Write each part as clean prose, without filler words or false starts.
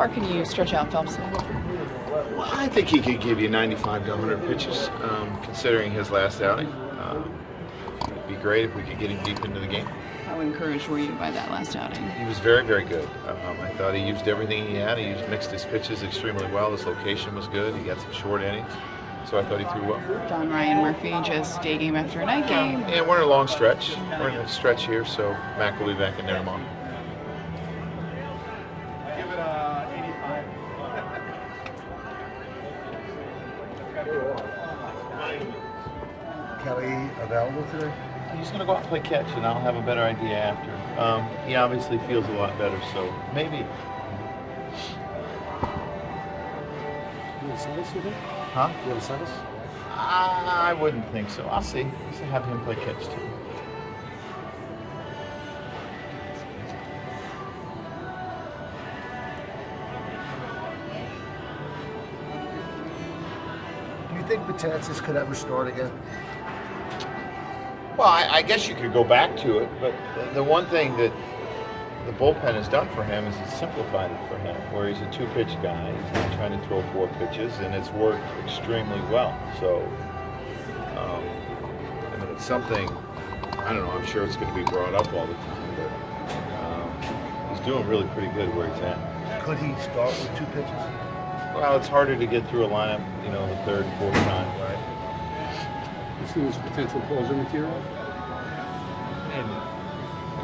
far can you stretch out Phelps? Well, I think he could give you 95 to 100 pitches, considering his last outing. It'd be great if we could get him deep into the game. How encouraged were you by that last outing? He was very, very good. I thought he used everything he had. He mixed his pitches extremely well. His location was good. He got some short innings. So I thought he threw well. John Ryan Murphy, just day game after night game. Yeah, we're in a long stretch. We're in a stretch here, so Mac will be back in there tomorrow. Give it 85. Kelly available today? He's going to go out and play catch, and I'll have a better idea after. He obviously feels a lot better, so maybe. You have a sinus, you think? Huh? You have a sinus? I wouldn't think so. I'll see. I'll have him play catch, too. Do you think Betances could ever start again? Well, I guess you could go back to it, but the one thing that the bullpen has done for him is it's simplified it for him, where he's a two-pitch guy. He's not trying to throw 4 pitches, and it's worked extremely well. So, I mean, it's something, I don't know, I'm sure it's going to be brought up all the time, but he's doing really pretty good where he's at. Could he start with 2 pitches? Well, it's harder to get through a lineup, you know, the 3rd and 4th time. Right. You see this potential closer material? And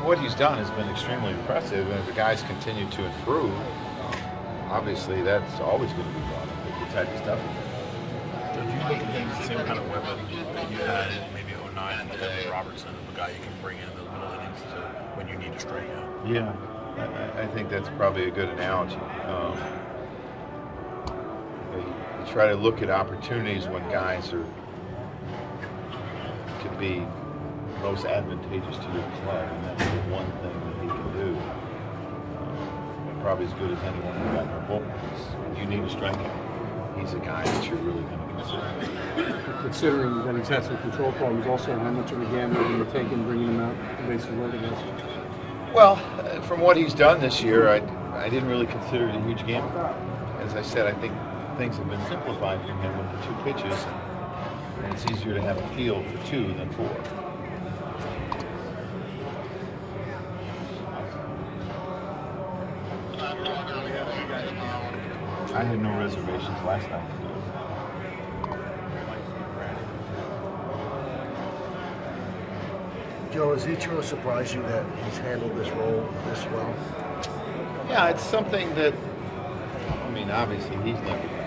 what he's done has been extremely impressive, and if the guys continue to improve, obviously that's always going to be brought up, the type of stuff. Do you look at him as the same kind of weapon that you had in maybe 09 and David Robertson, a guy you can bring in those middle innings to when you need to straighten out? Yeah, I think that's probably a good analogy. You try to look at opportunities when guys can be most advantageous to your club, and that's the one thing that he can do. Probably as good as anyone who got in our bullpen. You need a strikeout. He's a guy that you're really going to consider. Considering that he's had some control problems, also how much of a gamble are you taking bringing him out the bases loaded? Well, from what he's done this year, I didn't really consider it a huge gamble. As I said, I think things have been simplified for him with the 2 pitches, and it's easier to have a feel for 2 than 4. I had no reservations last night. Joe, has Ichiro surprised you that he's handled this role this well? Yeah, it's something that, I mean, obviously he's never done.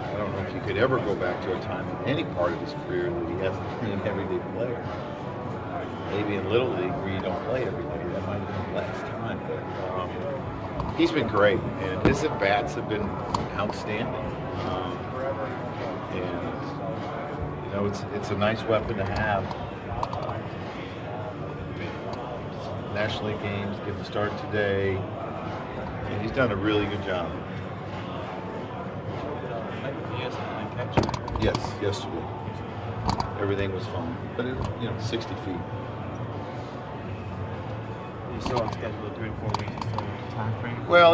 I don't know if you could ever go back to a time in any part of his career that he hasn't been an everyday player. Maybe in Little League where you don't play every day. That might have been the last time. But he's been great, and his at-bats have been outstanding. And, you know, it's a nice weapon to have. National League games, get the start today, and he's done a really good job. Yes, yesterday. Everything was fine, but it, 60 feet. You still on schedule 3 to 4 weeks until time frame? Well,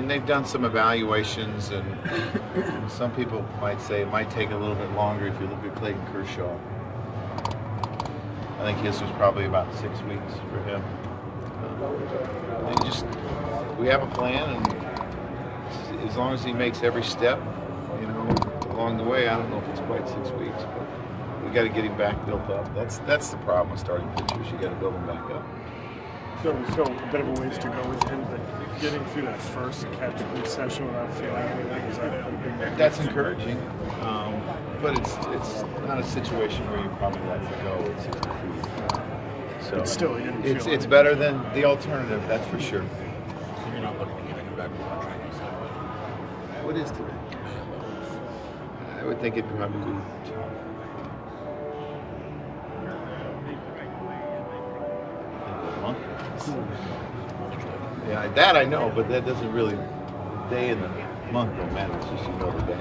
they've done some evaluations, and some people might say it might take a little bit longer if you look at Clayton Kershaw. I think his was probably about 6 weeks for him. We have a plan, and as long as he makes every step, along the way, I don't know if it's quite 6 weeks, but we got to get him back built up. That's the problem with starting pitchers. You got to build them back up. So a bit of a ways to go with him, but getting through that first catch session without feeling anything, is that a big That's encouraging, but it's not a situation where you probably let it go at 60 feet. So But still, you didn't feel it's better than the alternative, that's for sure. So you're not looking to get him back before training cycle? What is today? I would think it'd probably be a month. Yeah, that I know, but that doesn't really, day and the month don't matter, it's just the day.